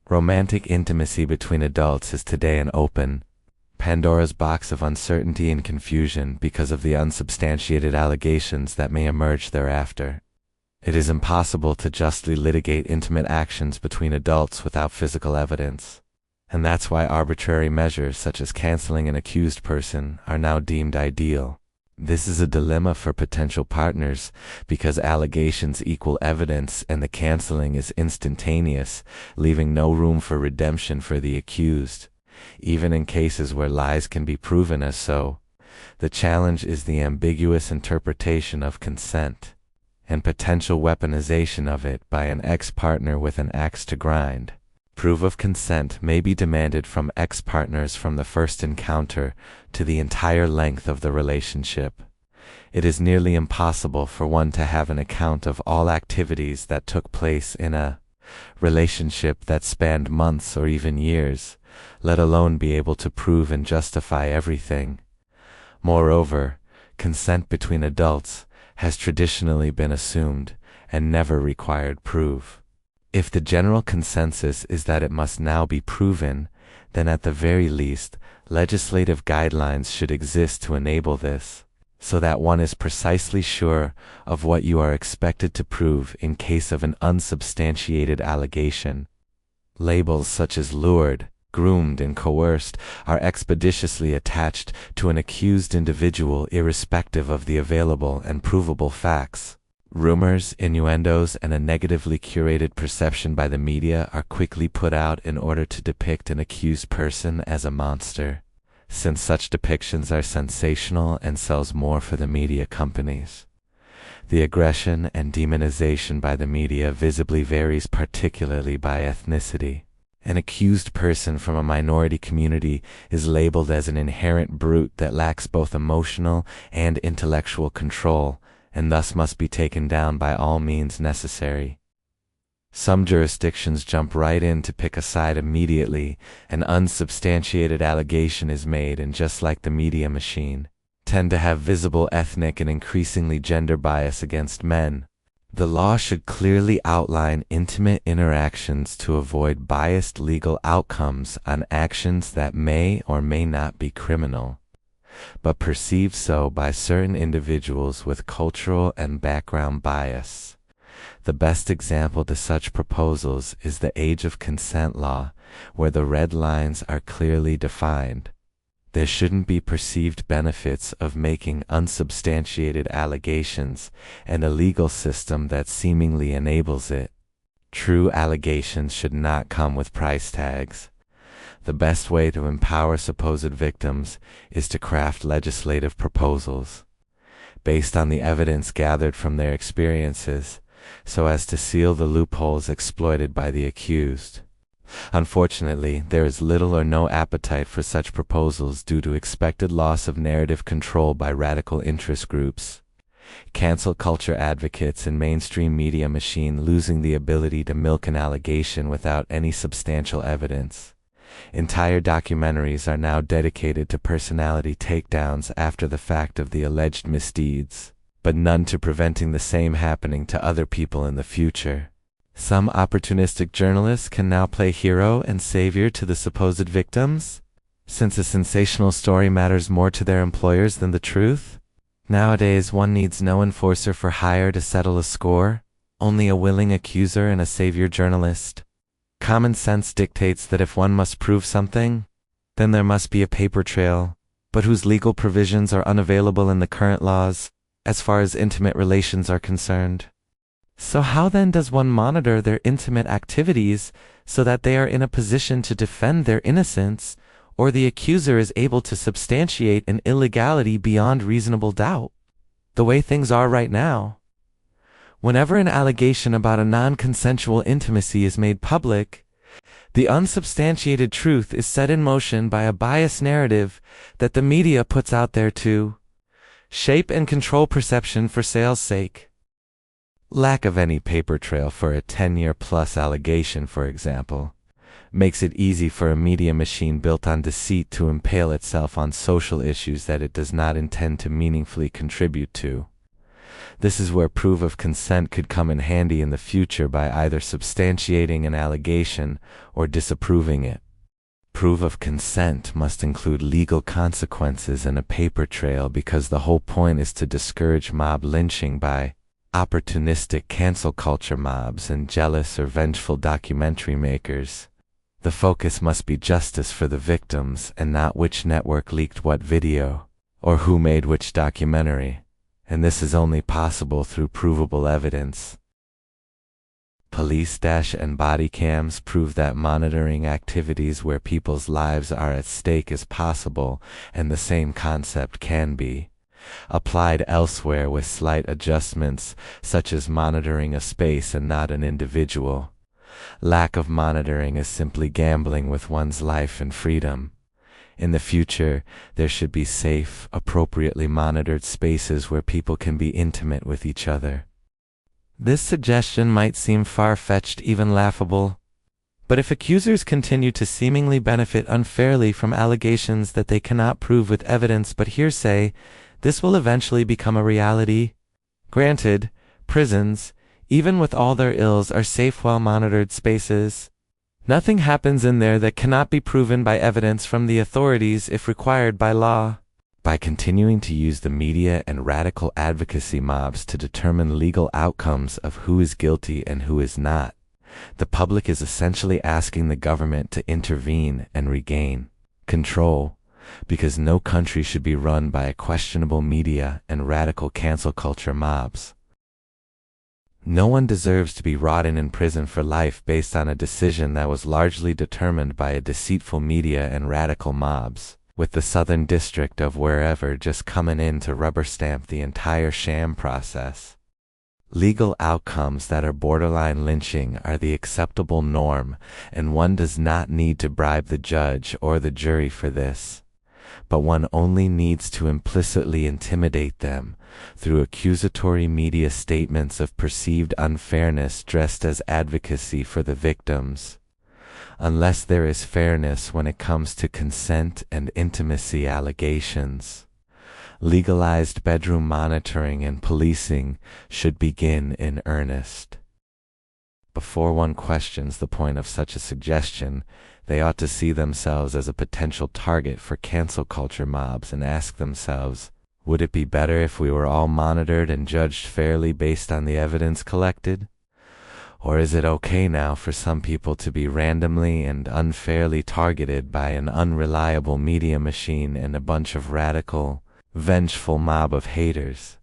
Romantic intimacy between adults is today an open Pandora's box of uncertainty and confusion because of the unsubstantiated allegations that may emerge thereafter. It is impossible to justly litigate intimate actions between adults without physical evidence, and that's why arbitrary measures such as canceling an accused person are now deemed ideal. This is a dilemma for potential partners because allegations equal evidence and the canceling is instantaneous, leaving no room for redemption for the accused, even in cases where lies can be proven as so. The challenge is the ambiguous interpretation of consent and potential weaponization of it by an ex-partner with an axe to grind. Proof of consent may be demanded from ex-partners from the first encounter to the entire length of the relationship. It is nearly impossible for one to have an account of all activities that took place in a relationship that spanned months or even years, let alone be able to prove and justify everything. Moreover, consent between adults has traditionally been assumed and never required proof. If the general consensus is that it must now be proven, then at the very least, legislative guidelines should exist to enable this, so that one is precisely sure of what you are expected to prove in case of an unsubstantiated allegation. Labels such as lured, groomed, and coerced are expeditiously attached to an accused individual irrespective of the available and provable facts. Rumors, innuendos, and a negatively curated perception by the media are quickly put out in order to depict an accused person as a monster, since such depictions are sensational and sells more for the media companies. The aggression and demonization by the media visibly varies, particularly by ethnicity. An accused person from a minority community is labeled as an inherent brute that lacks both emotional and intellectual control, and thus must be taken down by all means necessary. Some jurisdictions jump right in to pick a side immediately. An unsubstantiated allegation is made, and just like the media machine, tend to have visible ethnic and increasingly gender bias against men. The law should clearly outline intimate interactions to avoid biased legal outcomes on actions that may or may not be criminal, but perceived so by certain individuals with cultural and background bias. The best example to such proposals is the age of consent law, where the red lines are clearly defined. There shouldn't be perceived benefits of making unsubstantiated allegations and a legal system that seemingly enables it. True allegations should not come with price tags. The best way to empower supposed victims is to craft legislative proposals based on the evidence gathered from their experiences, so as to seal the loopholes exploited by the accused. Unfortunately, there is little or no appetite for such proposals due to expected loss of narrative control by radical interest groups, cancel culture advocates, and mainstream media machine losing the ability to milk an allegation without any substantial evidence. Entire documentaries are now dedicated to personality takedowns after the fact of the alleged misdeeds, but none to preventing the same happening to other people in the future. Some opportunistic journalists can now play hero and savior to the supposed victims, since a sensational story matters more to their employers than the truth. Nowadays, one needs no enforcer for hire to settle a score, only a willing accuser and a savior journalist. Common sense dictates that if one must prove something, then there must be a paper trail, but whose legal provisions are unavailable in the current laws, as far as intimate relations are concerned. So how then does one monitor their intimate activities so that they are in a position to defend their innocence, or the accuser is able to substantiate an illegality beyond reasonable doubt? The way things are right now, whenever an allegation about a non-consensual intimacy is made public, the unsubstantiated truth is set in motion by a biased narrative that the media puts out there to shape and control perception for sales' sake. Lack of any paper trail for a 10-year-plus allegation, for example, makes it easy for a media machine built on deceit to impale itself on social issues that it does not intend to meaningfully contribute to. This is where proof of consent could come in handy in the future by either substantiating an allegation or disapproving it. Proof of consent must include legal consequences and a paper trail because the whole point is to discourage mob lynching by opportunistic cancel culture mobs and jealous or vengeful documentary makers. The focus must be justice for the victims and not which network leaked what video or who made which documentary, and this is only possible through provable evidence. Police and body cams prove that monitoring activities where people's lives are at stake is possible, and the same concept can be applied elsewhere with slight adjustments, such as monitoring a space and not an individual. Lack of monitoring is simply gambling with one's life and freedom. In the future, there should be safe, appropriately monitored spaces where people can be intimate with each other. This suggestion might seem far-fetched, even laughable, but if accusers continue to seemingly benefit unfairly from allegations that they cannot prove with evidence but hearsay, this will eventually become a reality. Granted, prisons, even with all their ills, are safe, well-monitored spaces. Nothing happens in there that cannot be proven by evidence from the authorities if required by law. By continuing to use the media and radical advocacy mobs to determine legal outcomes of who is guilty and who is not, the public is essentially asking the government to intervene and regain control, because no country should be run by a questionable media and radical cancel culture mobs. No one deserves to be rotting in prison for life based on a decision that was largely determined by a deceitful media and radical mobs, with the Southern District of wherever just coming in to rubber stamp the entire sham process. Legal outcomes that are borderline lynching are the acceptable norm, and one does not need to bribe the judge or the jury for this, but one only needs to implicitly intimidate them through accusatory media statements of perceived unfairness dressed as advocacy for the victims. Unless there is fairness when it comes to consent and intimacy allegations, legalized bedroom monitoring and policing should begin in earnest. Before one questions the point of such a suggestion, they ought to see themselves as a potential target for cancel culture mobs and ask themselves, would it be better if we were all monitored and judged fairly based on the evidence collected? Or is it okay now for some people to be randomly and unfairly targeted by an unreliable media machine and a bunch of radical, vengeful mob of haters?